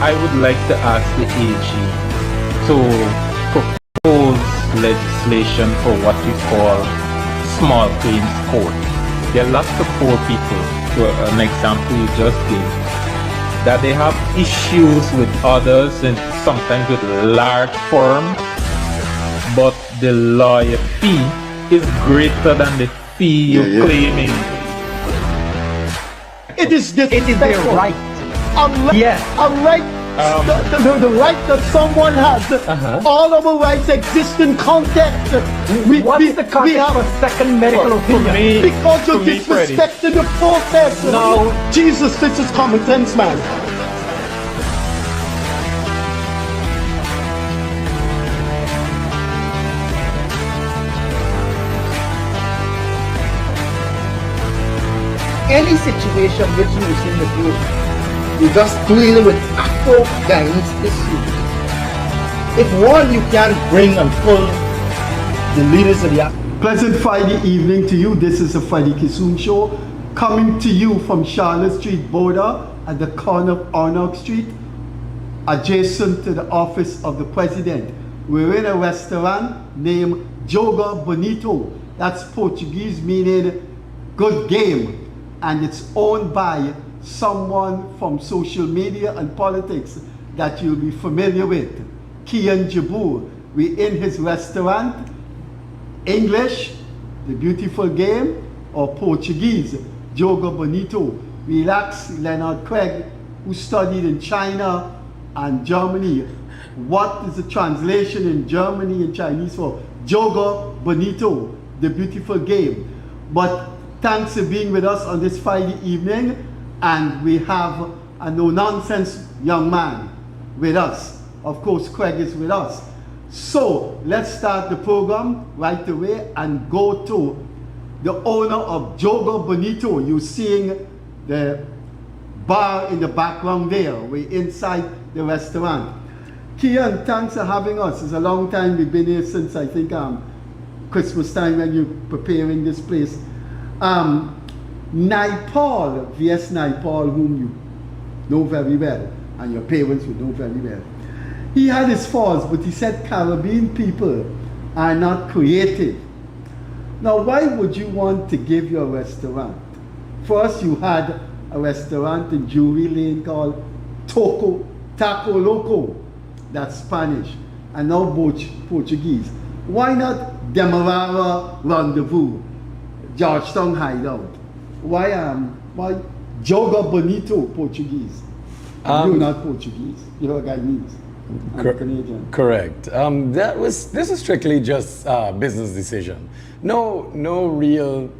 I would like to ask the AG to propose legislation for what we call small claims court. There are lots of poor people, for an example you just gave, that they have issues with others and sometimes with large firms, but the lawyer fee is greater than the fee you're claiming. It is their right. Unlike the right that someone has. All of our rights exist in context. What's the context of a second medical opinion? Because you're disrespecting the process. No. Jesus, this is common sense, man. Any situation which you see in the group, you're just dealing with Afro-Guyanese issues. If one you can't bring and pull the leaders of the Pleasant Friday evening to you. This is the Freddie Kissoon Show, coming to you from Charlotte Street border at the corner of Arnold Street, adjacent to the office of the President. We're in a restaurant named Joga Bonito. That's Portuguese meaning good game. And it's owned by someone from social media and politics that you'll be familiar with, Kian Jabour. We're in his restaurant. English, the beautiful game, or Portuguese, Joga Bonito. Relax, Leonard Craig, who studied in China and Germany. What is the translation in Germany and Chinese for Joga Bonito, the beautiful game? But thanks for being with us on this Friday evening, and we have a no-nonsense young man with us. Of course, Craig is with us. So let's start the program right away and go to the owner of Joga Bonito. You're seeing the bar in the background there. We're inside the restaurant. Kian, thanks for having us. It's a long time. We've been here since I think Christmas time when you're preparing this place. Naipaul, V.S. Naipaul, whom you know very well, and your parents would know very well. He had his faults, but he said Caribbean people are not creative. Now, why would you want to give your restaurant? First, you had a restaurant in Jewelry Lane called Taco Loco, that's Spanish, and now Portuguese. Why not Demerara Rendezvous, Georgetown Hideout? Why Joga Bonito, Portuguese? You're not Portuguese, you're a Guyanese. Canadian. Correct. This is strictly just a business decision. No real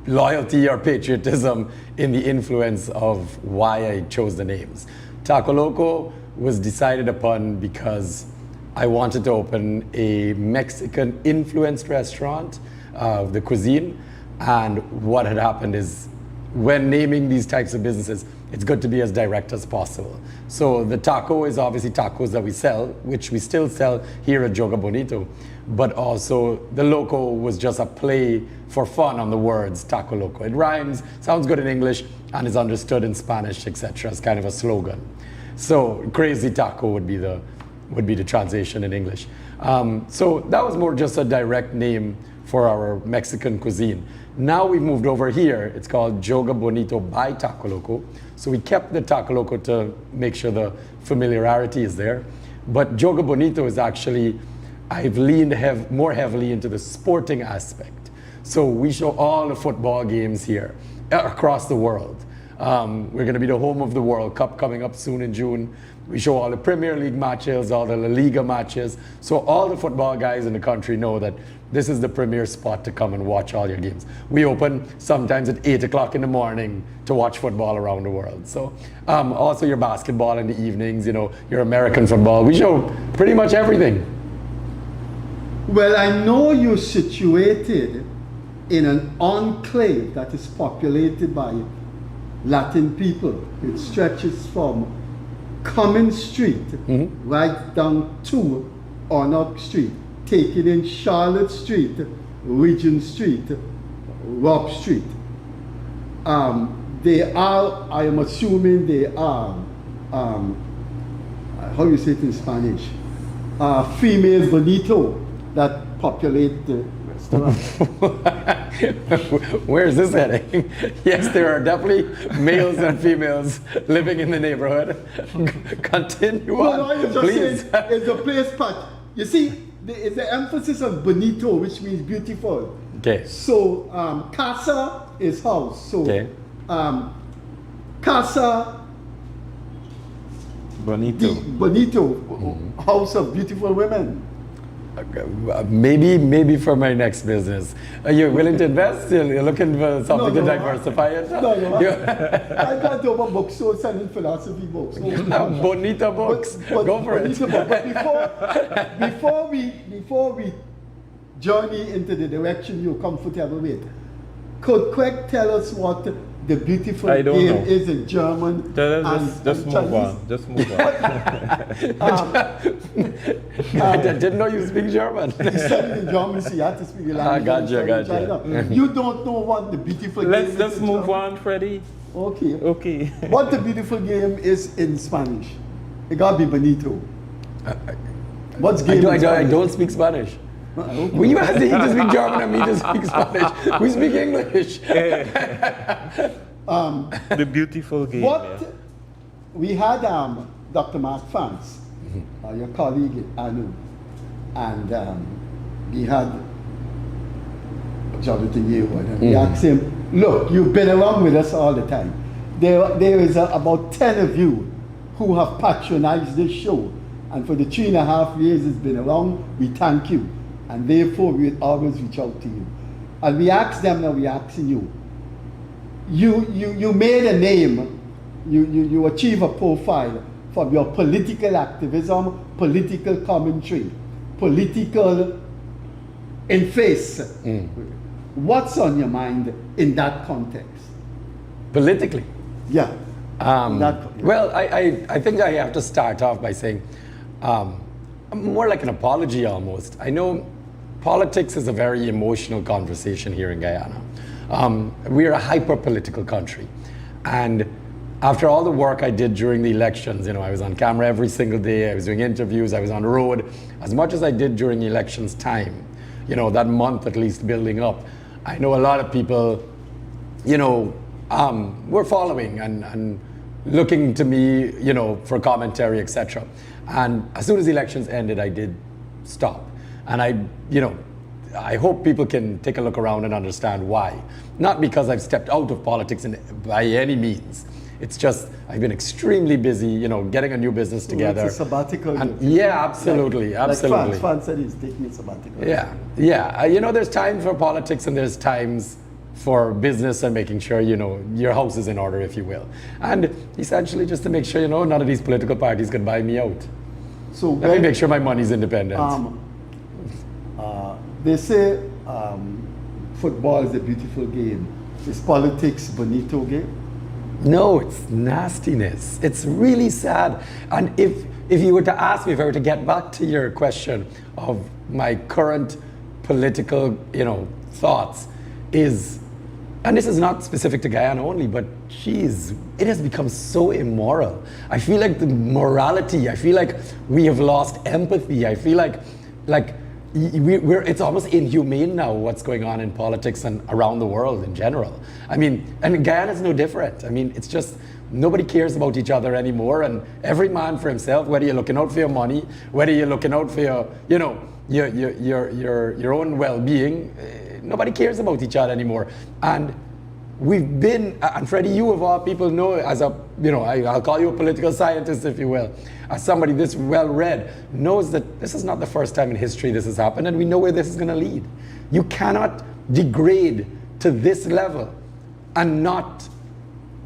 loyalty or patriotism in the influence of why I chose the names. Taco Loco was decided upon because I wanted to open a Mexican influenced restaurant of the cuisine, and what had happened is when naming these types of businesses, it's good to be as direct as possible. So the taco is obviously tacos that we sell, which we still sell here at Joga Bonito, but also the loco was just a play for fun on the words Taco Loco. It rhymes, sounds good in English, and is understood in Spanish, etc. It's kind of a slogan. So Crazy Taco would be the translation in English. So that was more just a direct name for our Mexican cuisine. Now we've moved over here. It's called Joga Bonito by Taco Loco. So we kept the Taco Loco to make sure the familiarity is there. But Joga Bonito is actually, I've leaned more heavily into the sporting aspect. So we show all the football games here across the world. We're going to be the home of the World Cup coming up soon in June. We show all the Premier League matches, all the La Liga matches. So all the football guys in the country know that this is the premier spot to come and watch all your games. We open sometimes at 8 o'clock in the morning to watch football around the world. So also your basketball in the evenings, your American football. We show pretty much everything. Well, I know you're situated in an enclave that is populated by Latin people. It stretches from Cummins Street right down to Arnold Street, taking in Charlotte Street, Regent Street, Rob Street. They are, I am assuming they are how you say it in Spanish, females bonito that populate the restaurant. Where is this heading? Yes, there are definitely males and females living in the neighborhood. Continue on, No, I'm just please. saying, it's a place, but you see, it's the emphasis on bonito, which means beautiful. Okay. So, casa is house. So, Okay. casa Bonito. bonito, house of beautiful women. Maybe for my next business. Are you willing to invest? You're looking for something to No, diversify it? No, I got over bookstores selling philosophy books. Bonita books. Go for it. But before we journey into the direction you're comfortable with, could Craig tell us what the beautiful I don't game know. is in German? Just move on. Just move on. I didn't know you speak German. He studied in German, so you have to speak the language. Gotcha. You don't know what the beautiful game Let's is just in move German? on, Freddie. Okay. Okay. What the beautiful game is in Spanish? It gotta be bonito. What's game in I Spanish? don't speak Spanish. Okay. Were you asking him to speak German and me to speak Spanish? We speak English. The beautiful game. What yeah. we had Dr. Mark Fans, your colleague Anu, and we had Jonathan Yearwood, and we asked him, look, you've been around with us all the time. There is about 10 of you who have patronized this show, and for the 3.5 years it's been around, we thank you, and therefore we always reach out to you. And we asked them, now we're asking you, you made a name, you achieve a profile from your political activism, political commentary, political in face. What's on your mind in that context? Politically. Yeah. Well, I think I have to start off by saying, more like an apology almost. I know politics is a very emotional conversation here in Guyana. We are a hyper-political country. And after all the work I did during the elections, I was on camera every single day, I was doing interviews, I was on the road, as much as I did during the elections time, that month at least building up, I know a lot of people, were following and looking to me, for commentary, etc. And as soon as the elections ended, I did stop. And I hope people can take a look around and understand why. Not because I've stepped out of politics by any means. It's just I've been extremely busy, getting a new business together. It's a sabbatical. And yeah, absolutely. Like Fans said he's taking a sabbatical. Yeah. There's time for politics and there's times for business and making sure, your house is in order, if you will. And essentially just to make sure, none of these political parties can buy me out. So Let me make sure my money's independent. They say football is a beautiful game. Is politics bonito game? No, it's nastiness. It's really sad. And if you were to ask me, if I were to get back to your question of my current political, thoughts, and this is not specific to Guyana only, but geez, it has become so immoral. I feel like the morality, I feel like we have lost empathy. I feel like it's almost inhumane now what's going on in politics and around the world in general. I mean, and Guyana is no different. I mean, it's just nobody cares about each other anymore, and every man for himself. Whether you're looking out for your money, whether you're looking out for your own well-being, nobody cares about each other anymore. And we've been, and Freddie, you of all people know, as a, I'll call you a political scientist, if you will, as somebody this well-read, knows that this is not the first time in history this has happened, and we know where this is going to lead. You cannot degrade to this level and not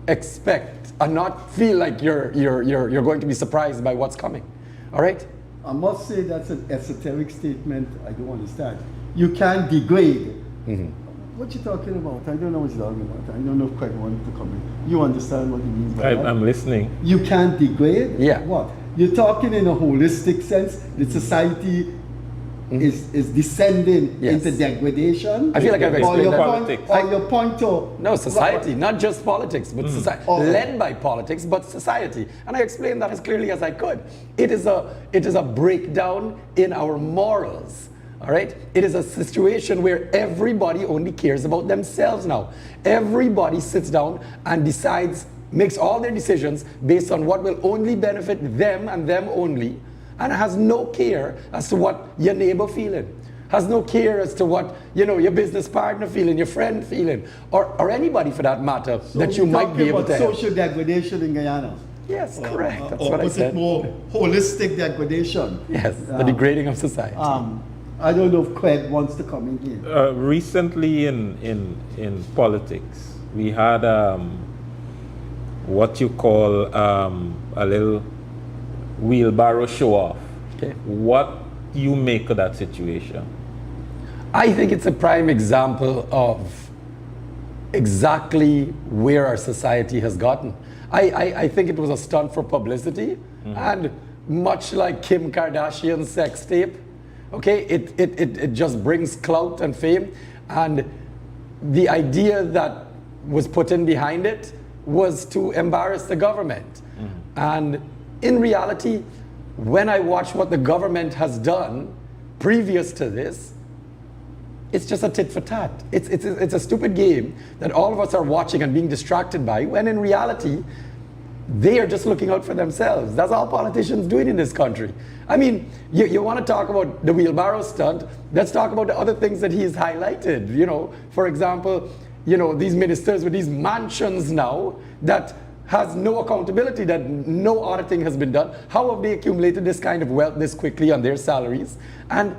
expect, and not feel like you're going to be surprised by what's coming. All right? I must say that's an esoteric statement. I don't understand. You can't degrade. What you talking about? I don't know what you're talking about. I don't know if Craig wanted to come in. You understand what he means by that? I'm listening. You can't degrade? Yeah. What? You're talking in a holistic sense. The society is descending Yes. into degradation. I feel like I've explained that. Politics. Your point to No, society, not just politics, but society, Oh. led by politics, but society. And I explained that as clearly as I could. It is a breakdown in our morals. All right? It is a situation where everybody only cares about themselves now. Everybody sits down and decides, makes all their decisions based on what will only benefit them and them only, and has no care as to what your neighbor feeling, has no care as to what your business partner feeling, your friend feeling, or anybody for that matter that you might be able to help. social degradation in Guyana. Yes, correct. That's Or what I was it said. more holistic degradation? Yes, the degrading of society. I don't know if Craig wants to come in here. Recently in politics, we had what you call a little wheelbarrow show off. Okay. What do you make of that situation? I think it's a prime example of exactly where our society has gotten. I think it was a stunt for publicity, and much like Kim Kardashian's sex tape, okay, it just brings clout and fame, and the idea that was put in behind it was to embarrass the government. And in reality, when I watch what the government has done previous to this, it's just a tit for tat. It's a stupid game that all of us are watching and being distracted by, when in reality, they are just looking out for themselves. That's all politicians doing in this country. I mean, you want to talk about the wheelbarrow stunt, let's talk about the other things that he's highlighted. For example, these ministers with these mansions now that has no accountability, that no auditing has been done. How have they accumulated this kind of wealth this quickly on their salaries? And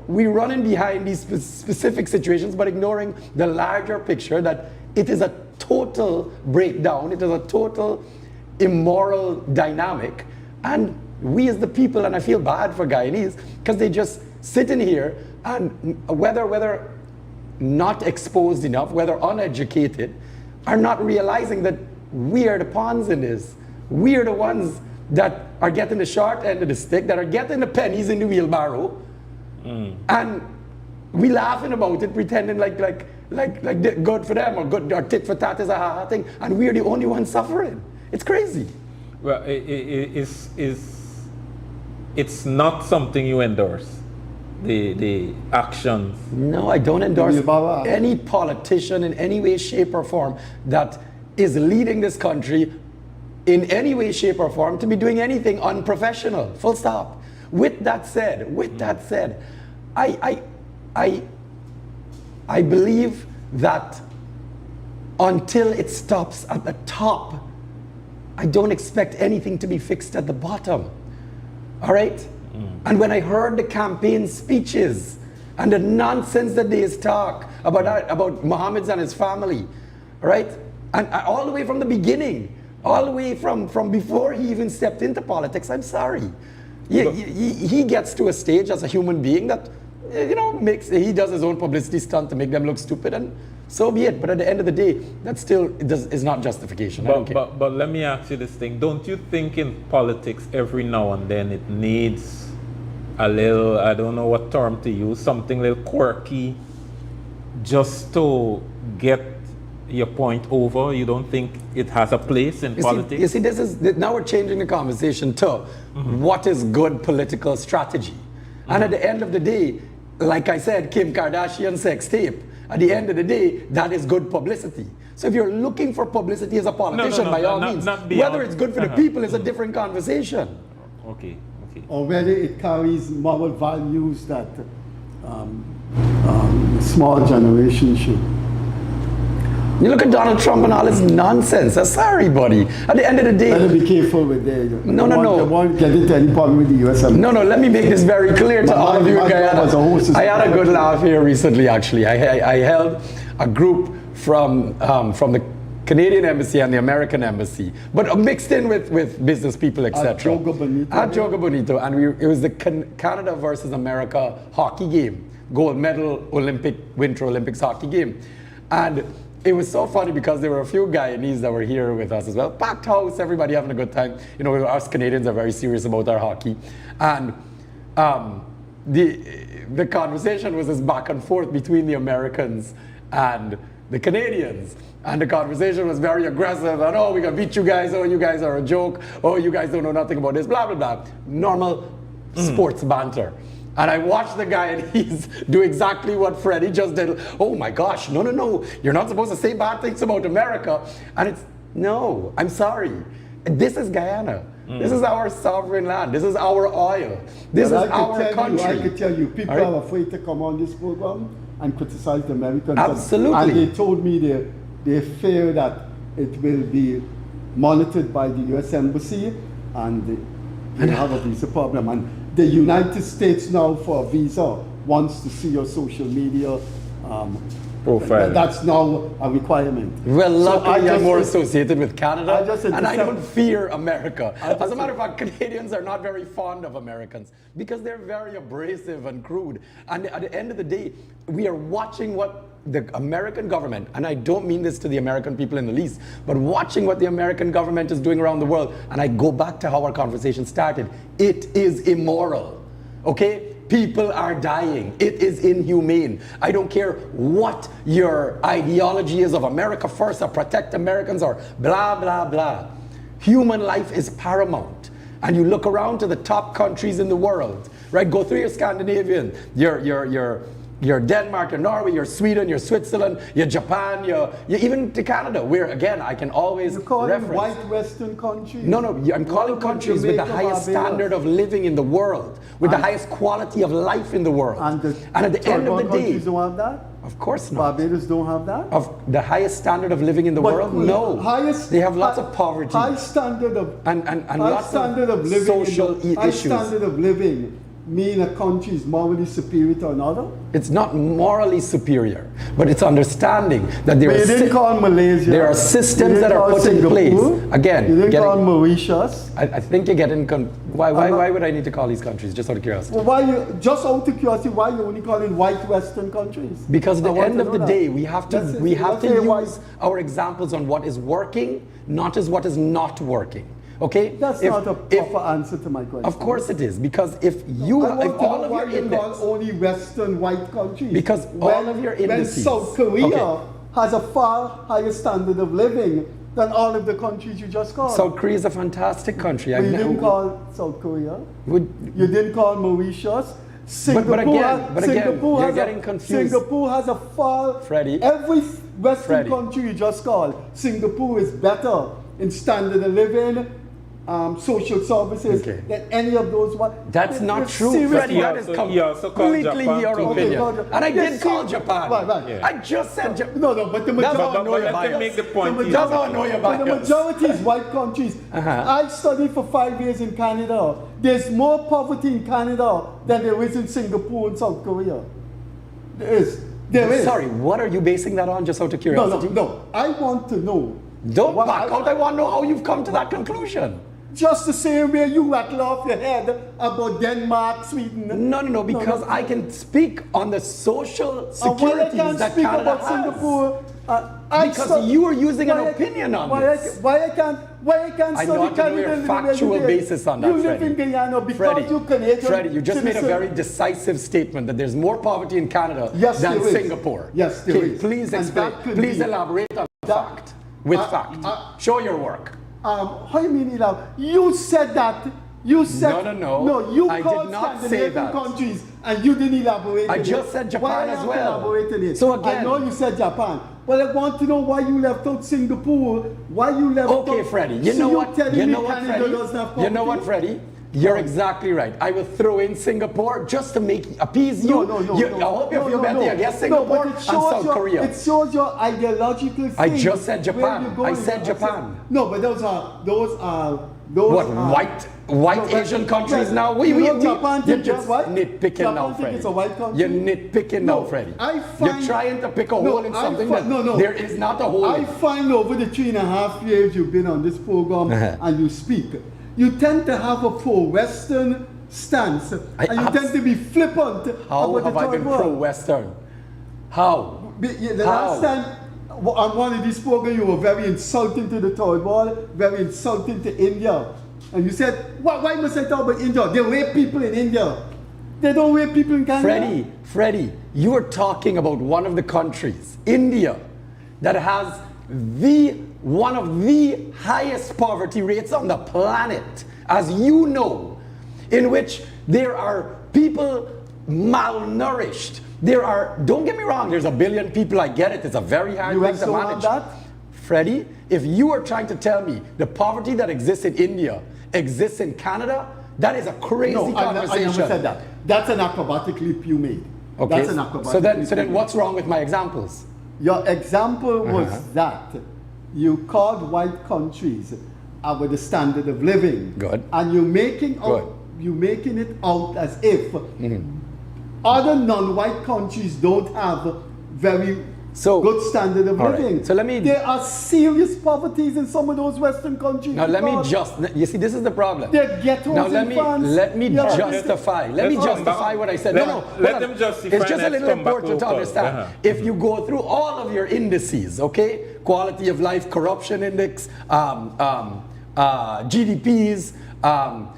we're running behind these specific situations, but ignoring the larger picture that it is a total breakdown, it is a total immoral dynamic. And we as the people, and I feel bad for Guyanese, because they just sit in here and whether not exposed enough, whether uneducated, are not realizing that we are the pawns in this. We are the ones that are getting the short end of the stick, that are getting the pennies in the wheelbarrow, and we laughing about it, pretending like good for them, or tit for tat is a ha-ha thing, and we're the only ones suffering. It's crazy. Well, it's not something you endorse, the actions. No, I don't endorse Wheelbarrow. any politician in any way, shape, or form that is leading this country in any way, shape, or form to be doing anything unprofessional. Full stop. With that said, I believe that until it stops at the top, I don't expect anything to be fixed at the bottom. All right? And when I heard the campaign speeches and the nonsense that they talk about Mohammed and his family, all right? And all the way from the beginning, all the way from before he even stepped into politics, I'm sorry. He gets to a stage as a human being that, he does his own publicity stunt to make them look stupid, and so be it. But at the end of the day, that still is not justification. I don't care. But let me ask you this thing. Don't you think in politics every now and then it needs a little, I don't know what term to use, something a little quirky just to get your point over? You don't think it has a place in politics? You see, now we're changing the conversation to what is good political strategy. And at the end of the day, like I said, Kim Kardashian sex tape, at the end of the day, that is good publicity. So if you're looking for publicity as a politician, by all means, whether it's good for the people is a different conversation. Okay. Or whether it carries moral values that small generation should. You look at Donald Trump and all his nonsense. I'm sorry, buddy. At the end of the day, Better be careful with that. No. They won't get into any problem with the U.S. No, let me make this very clear to all of you in Guyana. I had a good laugh here recently, actually. I held a group from the Canadian Embassy and the American Embassy, but mixed in with business people, etc. At Joga Bonito. And it was the Canada versus America hockey game, gold medal Winter Olympics hockey game. And it was so funny because there were a few Guyanese that were here with us as well. Packed house, everybody having a good time. Us Canadians are very serious about our hockey. And the conversation was this back and forth between the Americans and the Canadians. And the conversation was very aggressive, and oh, we're gonna beat you guys, oh, you guys are a joke, oh, you guys don't know nothing about this, blah, blah, blah. Normal sports banter. And I watched the guy, and he's do exactly what Freddie just did. Oh my gosh, no, no, no, you're not supposed to say bad things about America. And it's, no, I'm sorry. This is Guyana. This is our sovereign land. This is our oil. This is our country. I could tell you, people are afraid to come on this program and criticize the Americans. Absolutely. And they told me they fear that it will be monitored by the U.S. Embassy, and they have a visa problem. And the United States now, for a visa, wants to see your social media profile. That's now a requirement. Well, luckily I'm more associated with Canada, and I don't fear America. As a matter of fact, Canadians are not very fond of Americans because they're very abrasive and crude. And at the end of the day, we are watching what the American government, and I don't mean this to the American people in the least, but watching what the American government is doing around the world, and I go back to how our conversation started, it is immoral, okay? People are dying. It is inhumane. I don't care what your ideology is of America first or protect Americans or blah, blah, blah. Human life is paramount. And you look around to the top countries in the world, right? Go through your Scandinavian, your Denmark, your Norway, your Sweden, your Switzerland, your Japan, your even to Canada, where again I can always reference. White Western countries? No, I'm calling countries with the highest standard of living in the world, with the highest quality of life in the world. And at the end of the day, countries don't have that? Of course not. Barbados don't have that? Of the highest standard of living in the world? No. They have lots of poverty. High standard of and lots of living social issues. High standard of living mean a country is morally superior to another? It's not morally superior, but it's understanding that there are systems that are put in place. Again, you didn't call Mauritius. I think you're getting why would I need to call these countries just out of curiosity? Well, just out of curiosity, why you only calling white Western countries? Because at the end of the day, we have to use our examples on what is working, not as what is not working. Okay? That's not a proper answer to my question. Of course it is, because if all of your index, only Western white countries, because all of your indices, when South Korea has a far higher standard of living than all of the countries you just called. South Korea is a fantastic country. You didn't call South Korea. You didn't call Mauritius. But again, you're getting confused. Singapore has a far. Freddie. Every Western country you just called, Singapore is better in standard of living, social services than any of those ones. That's not true. Freddie, that is completely your opinion. And I did call Japan. Right. I just said Japan. No, but the majority. Make the point. The majority is white countries. I studied for 5 years in Canada. There's more poverty in Canada than there is in Singapore and South Korea. There is. Sorry, what are you basing that on, just out of curiosity? No. I want to know. Don't back out. I want to know how you've come to that conclusion. Just the same way you rattle off your head about Denmark, Sweden. No, because I can speak on the social securities that Canada has. Singapore, because you are using an opinion on this. Why I can't study Canada? A factual basis on that, you live in Guyana because you Canadian. Freddie, you just made a very decisive statement that there's more poverty in Canada than Singapore. Yes, there is. Please explain. Please elaborate on fact. With fact. Show your work. How do you mean elaborate? You said that. You said no. You I called did not say Scandinavian that. countries and you didn't elaborate. I just said Japan as well. So again, I know you said Japan. Well, I want to know why you left out Singapore. Why you left out? Okay, Freddie. You know what, Freddie? You're exactly right. I will throw in Singapore just to appease you. No. I hope you feel better against Singapore and South Korea. It shows your ideological thing. I just said Japan. I said Japan. No, but those are white Asian countries now? Japan You're just white? nitpicking now, Freddie. It's a white country? You're nitpicking now, Freddie. You're trying to pick a hole in something there is not a hole in. I find over the 3.5 years you've been on this program and you speak, you tend to have a pro-Western stance and you tend to be flippant. How have I been pro-Western? How? The last time on one of these programs you were very insulting to the third world, very insulting to India. And you said, why must I talk about India? They rape people in India. They don't rape people in Canada. Freddie, you are talking about one of the countries, India, that has one of the highest poverty rates on the planet, as you know, in which there are people malnourished. Don't get me wrong, there's 1 billion people, I get it, it's a very hard thing to manage. That? Freddie, if you are trying to tell me the poverty that exists in India exists in Canada, that is a crazy conversation. I never said that. That's an acrobatic leap you made. Okay. That's an acrobatic leap. So then what's wrong with my examples? Your example was that you called white countries with the standard of living. Good. And you're making it out as if other non-white countries don't have very good standard of living. Right. So there are serious poverties in some of those Western countries. Now let me you see, this is the problem. There are ghettos now in France. let me justify what I said. Let them justify. It's just a little important to understand. If you go through all of your indices, okay, quality of life, corruption index, GDPs,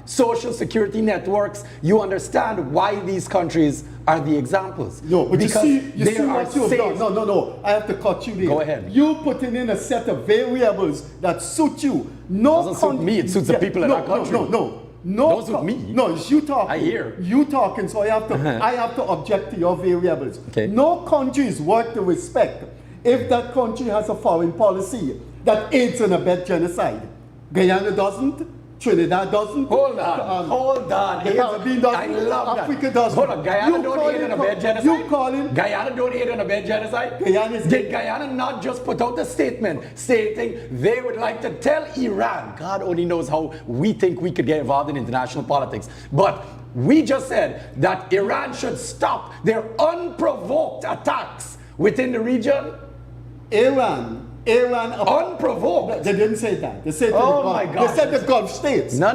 social security networks, you understand why these countries are the examples. No, but because you see what you've safe. done. No, I have to cut you there. Go ahead. You putting in a set of variables that suit you. Doesn't suit me, it suits the people in our country. No. Don't suit me. No, it's you talking. I hear. You talking, so I have to object to your variables. Okay. No country is worth the respect if that country has a foreign policy that aids and abets genocide. Guyana doesn't. Trinidad doesn't. Hold on. The Caribbean doesn't. I love Africa that. doesn't. Hold on. Guyana don't aid and abet genocide? You calling? Guyana don't aid and abet genocide? Did Guyana not just put out a statement stating they would like to tell Iran, God only knows how we think we could get involved in international politics, but we just said that Iran should stop their unprovoked attacks within the region? Iran unprovoked. They didn't say that. They said my God. They said the Gulf states. No.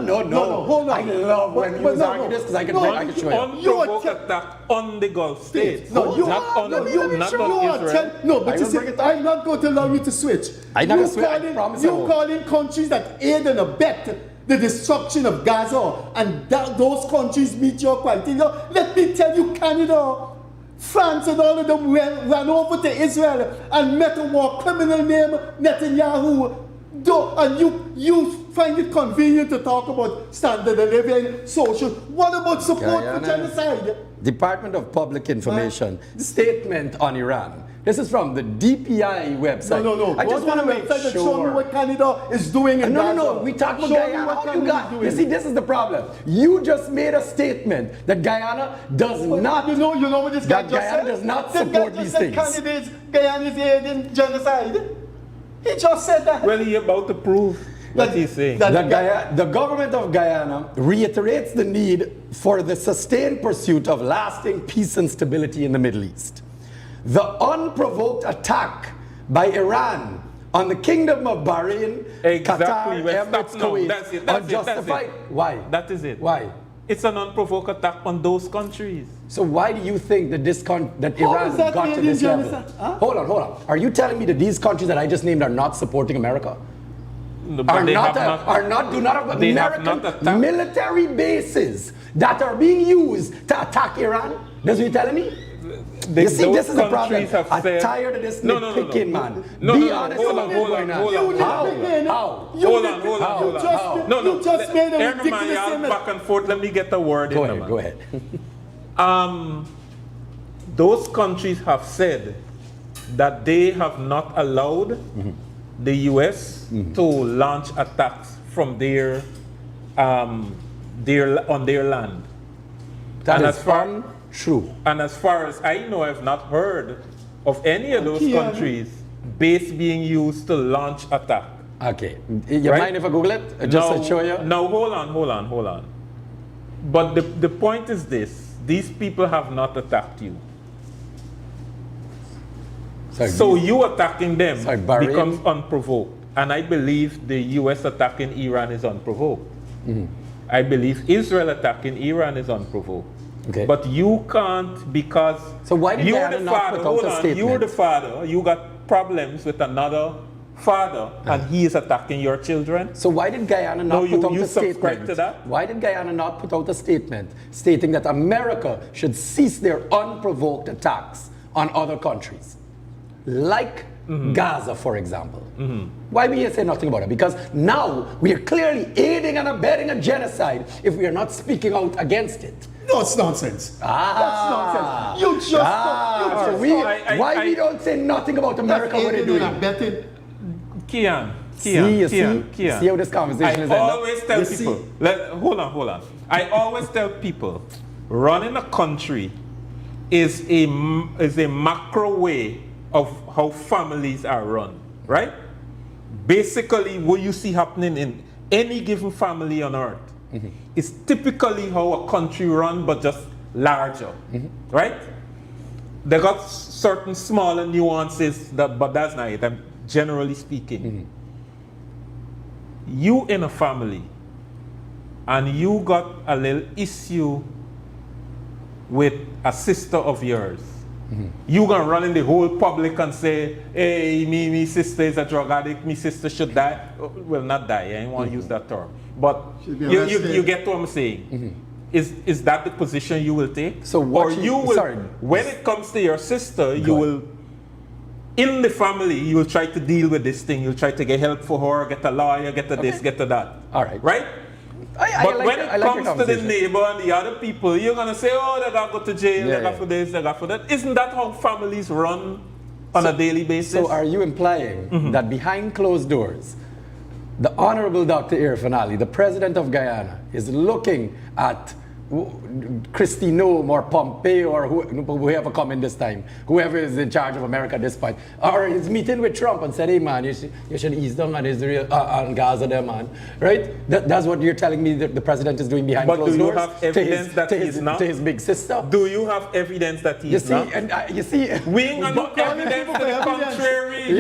Hold on. I love when you argue this because I can show you. Unprovoked attack on the Gulf states. Not on Israel. No, but you see, I'm not going to allow you to switch. I'm not going to switch. I promise you calling countries that aid and abet the destruction of Gaza, and those countries meet your criteria. Let me tell you, Canada, France and all of them ran over to Israel and met a war criminal named Netanyahu. And you find it convenient to talk about standard of living, social. What about support for genocide? Department of Public Information statement on Iran. This is from the DPI website. No. I just want to make sure. Show me what Canada is doing in Gaza. No. We talk about Guyana. You see, this is the problem. You just made a statement that Guyana does not. You know what this guy just said? Guyana does not support these things. Guyana is aiding genocide. He just said that. Well, he's about to prove what he's saying. The government of Guyana reiterates the need for the sustained pursuit of lasting peace and stability in the Middle East. The unprovoked attack by Iran on the Kingdom of Bahrain, Qatar, Emirates, Kuwait, that's it. unjustified. Why? That is it. Why? It's an unprovoked attack on those countries. So why do you think that Iran got to this level? Huh? Hold on. Are you telling me that these countries that I just named are not supporting America? No, do not have American military bases that are being used to attack Iran? That's what you're telling me? You see, this is the problem. I'm tired of this nitpicking, man. Be honest about what's going on. How? Hold on. You just made a ridiculous statement. Back and forth. Let me get a word in. Go ahead. Those countries have said that they have not allowed the U.S. to launch attacks from on their land. That is untrue. And as far as I know, I've not heard of any of those countries' base being used to launch attack. Okay. You mind if I Google it? Just to show you? No, hold on. But the point is this. These people have not attacked you. So you attacking them becomes unprovoked. And I believe the U.S. attacking Iran is unprovoked. I believe Israel attacking Iran is unprovoked. Okay. But you can't, because so why did you're Guyana the not father. put out a statement? You're the father. You got problems with another father and he is attacking your children. So why did Guyana not put out a statement? To that? Why did Guyana not put out a statement stating that America should cease their unprovoked attacks on other countries, like Gaza, for example? Why we here say nothing about it? Because now we are clearly aiding and abetting a genocide if we are not speaking out against it. No, it's nonsense. That's nonsense. You just why we don't say nothing about America what they're doing? Kian. See how this conversation is. I always tell people. Hold on. I always tell people, running a country is a macro way of how families are run, right? Basically, what you see happening in any given family on earth is typically how a country run, but just larger, right? They got certain smaller nuances, but that's not it. I'm generally speaking. You in a family, and you got a little issue with a sister of yours. You gonna run in the whole public and say, hey, me sister is a drug addict, me sister should die. Well, not die, I don't want to use that term. But you get what I'm saying. Is that the position you will take? So or you will, when it comes to your sister, you will, in the family, you will try to deal with this thing. You'll try to get help for her, get a lawyer, get a this, get a that. All right. Right? But when it comes to the neighbor and the other people, you're going to say, oh, they got to go to jail, they got for this, they got for that. Isn't that how families run on a daily basis? So are you implying that behind closed doors, the Honorable Dr. Irfan Ali, the president of Guyana, is looking at Christy Noem or Pompeo or whoever come in this time, whoever is in charge of America at this point, or is meeting with Trump and said, hey man, you should ease down on Israel, on Gaza there, man, right? That's what you're telling me that the president is doing behind closed doors? But do you have evidence that he is not? To his big sister? Do you have evidence that he is not? You see, we ain't got no evidence to the contrary.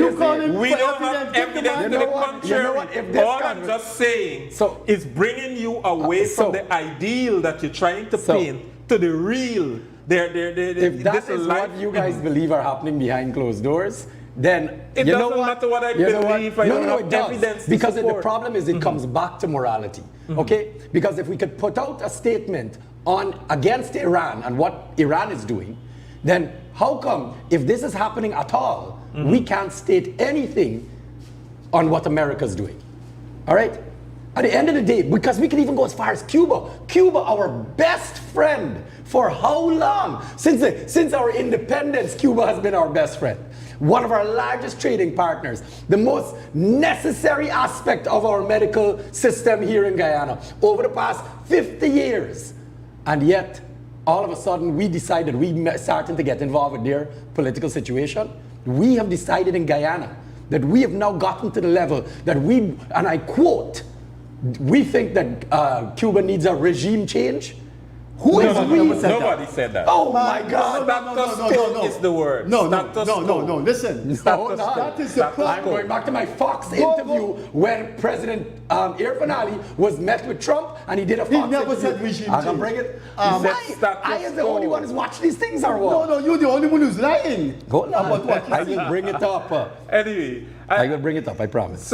We don't have evidence to the contrary. All I'm just saying is bringing you away from the ideal that you're trying to paint to the real. If that is what you guys believe are happening behind closed doors, then it doesn't matter what I believe. I don't have evidence to because support. The problem is it comes back to morality. Okay? Because if we could put out a statement against Iran and what Iran is doing, then how come if this is happening at all, we can't state anything on what America's doing? All right? At the end of the day, because we can even go as far as Cuba. Cuba, our best friend for how long? Since our independence, Cuba has been our best friend. One of our largest trading partners. The most necessary aspect of our medical system here in Guyana over the past 50 years. And yet, all of a sudden, we decided we starting to get involved with their political situation. We have decided in Guyana that we have now gotten to the level that we, and I quote, we think that Cuba needs a regime change. Nobody said that. Oh my God! Status quo is the word. No. Listen. That is the problem. I'm going back to my Fox interview when President Irfan Ali was met with Trump and he did a Fox interview. He never said regime change. I can bring it. I am the only one who's watched these things or what? No, you're the only one who's lying. Hold on. About what I will bring it up. Anyway. I will bring it up, I promise.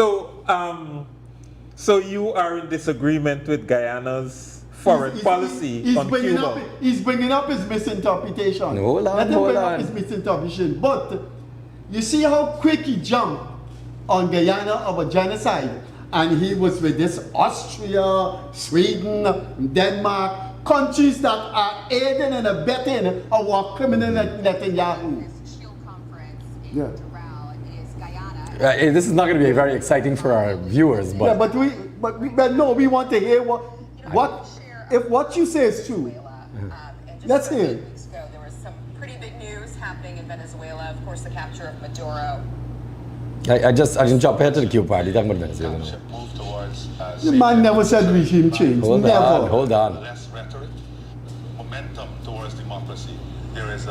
So you are in disagreement with Guyana's foreign policy on Cuba? He's bringing up his misinterpretation. Hold on. Bring up his misinterpretation. But you see how quick he jumped on Guyana of a genocide. And he was with this Austria, Sweden, Denmark, countries that are aiding and abetting our criminal Netanyahu. Yeah. This is not going to be very exciting for our viewers, but yeah, we want to hear what you say is true. Let's hear it. There was some pretty big news happening in Venezuela. Of course, the capture of Maduro. I didn't jump ahead to the Cuba party. Talking about Venezuela. The man never said regime change. Hold on. Less rhetoric, momentum towards democracy. There is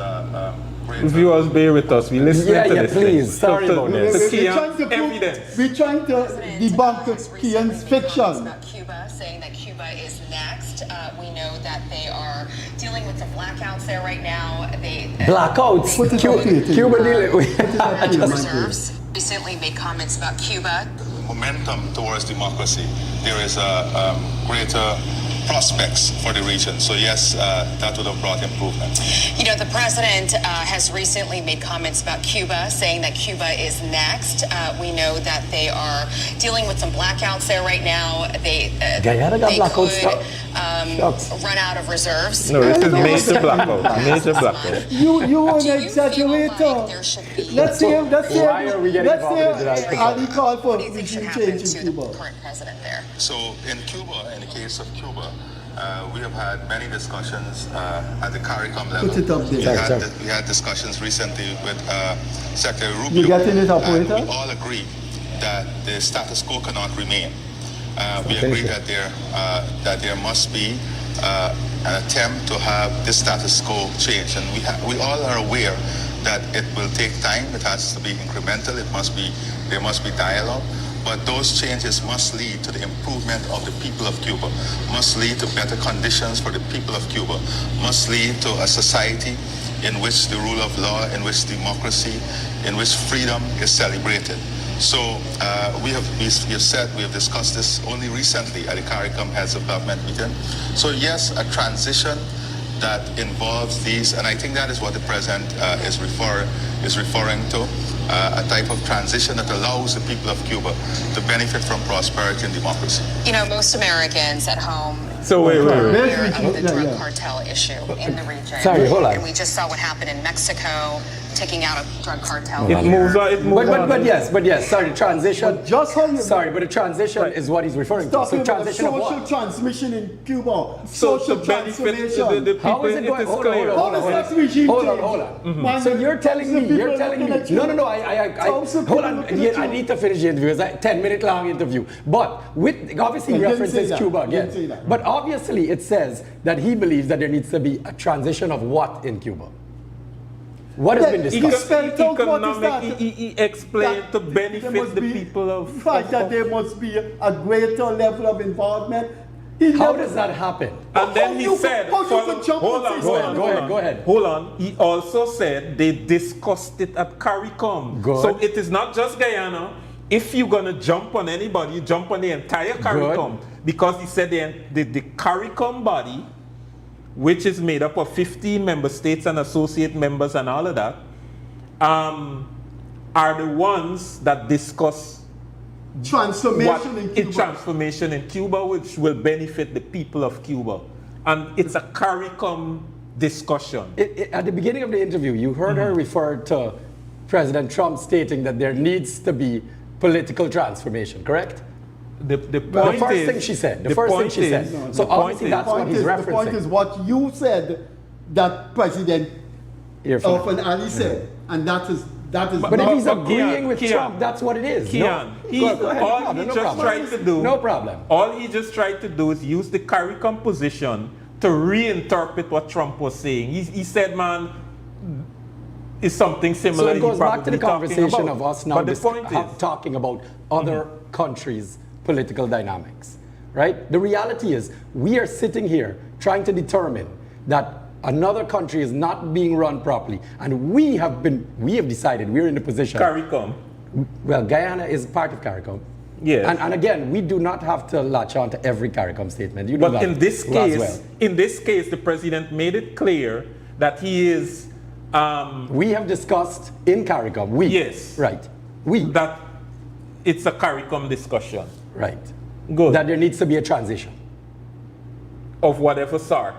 viewers, bear with us. We listen to this. Please. Sorry about this. We're trying to debunk Kian's fiction. About Cuba, saying that Cuba is next. We know that they are dealing with some blackouts there right now. Blackouts? Cuba dealing with reserves. recently made comments about Cuba. Momentum towards democracy. There is a greater prospects for the region. So yes, that would have brought improvement. You know, the president has recently made comments about Cuba, saying that Cuba is next. We know that they are dealing with some blackouts there right now. They Guyana got blackouts. could run out of reserves. No, this is major blackout. Major blackout. You are an Do you feel exaggerator. like there should be Let's hear Why are we getting involved into that? Ali called for What do you think should regime happen change to in the Cuba. current president there? So in Cuba, in the case of Cuba, we have had many discussions at the CARICOM level. Put it up there. We had discussions recently with Secretary Rubio. You getting it, operator? And we all agree that the status quo cannot remain. We agree that there must be an attempt to have the status quo change, and we all are aware that it will take time. It has to be incremental. There must be dialogue. But those changes must lead to the improvement of the people of Cuba, must lead to better conditions for the people of Cuba, must lead to a society in which the rule of law, in which democracy, in which freedom is celebrated. So we have discussed this only recently at the CARICOM Heads of Government meeting. So yes, a transition that involves these, and I think that is what the president is referring to. A type of transition that allows the people of Cuba to benefit from prosperity and democracy. You know, most Americans at home So wait. are aware of the drug cartel issue in the region. Sorry, hold on. And we just saw what happened in Mexico, taking out a drug cartel. It moves on. But yes, sorry, transition. But just how you Sorry, but a transition is what he's referring to. talking So about transition of social what? transmission in Cuba, So social to benefit transformation. the people, How is it going? is Hold on, clear. hold on, How is that regime hold on, change? hold on. Man, So you're telling me, people looking at you. no, I Thousand hold people on, looking at I you. need to finish the interview. It's a 10-minute long interview. But with, obviously I didn't references say that. Cuba I didn't say again. that. But obviously it says that he believes that there needs to be a transition of what in Cuba? What has been discussed? spelled out what is that? He explained That to there benefit must the be- people of... fact that there must be a greater level of involvement. How does that happen? And then he said, hold on, Go ahead. Hold on. He also said they discussed it at CARICOM. Good. So it is not just Guyana. If you're going to jump on anybody, you jump on the entire CARICOM. Because he said the CARICOM body, which is made up of 15 member states and associate members and all of that, are the ones that discuss transformation in Cuba, which will benefit the people of Cuba. And it's a CARICOM discussion. At the beginning of the interview, you heard her refer to President Trump stating that there needs to be political transformation, correct? The first thing she said. So obviously that's what he's referencing. The point is what you said that President Often Ali said, and that is But if he's agreeing with Kian, Trump, that's what it is. Kian, No problem. All he just tried to do is use the CARICOM position to reinterpret what Trump was saying. He said, man, it's something similar. So it goes back to the probably talking conversation about. of us now But the point is, talking about other countries' political dynamics, right? The reality is we are sitting here trying to determine that another country is not being run properly, and we have decided we're in the position. CARICOM. Well, Guyana is part of CARICOM. Yes. And again, we do not have to latch on to every CARICOM statement. You know But that in this as case, the president made it clear that he is. We have discussed in CARICOM. Yes. Right. That it's a CARICOM discussion. Right. Good. That there needs to be a transition. Of whatever sort.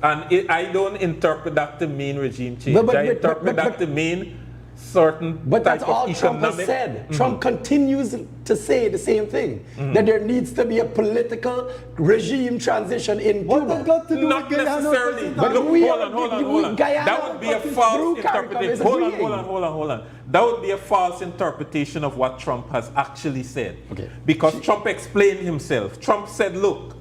And I don't interpret that to mean regime change. But I interpret that to mean certain But type that's all of Trump has economic... said. Trump continues to say the same thing, that there needs to be a political regime transition in what Cuba. has got to do Not with Guyana? necessarily. But Look, we hold are- on. Guyana That would be a through false CARICOM interpretation. is Hold agreeing. on. That would be a false interpretation of what Trump has actually said. Okay. Because Trump explained himself. Trump said, look,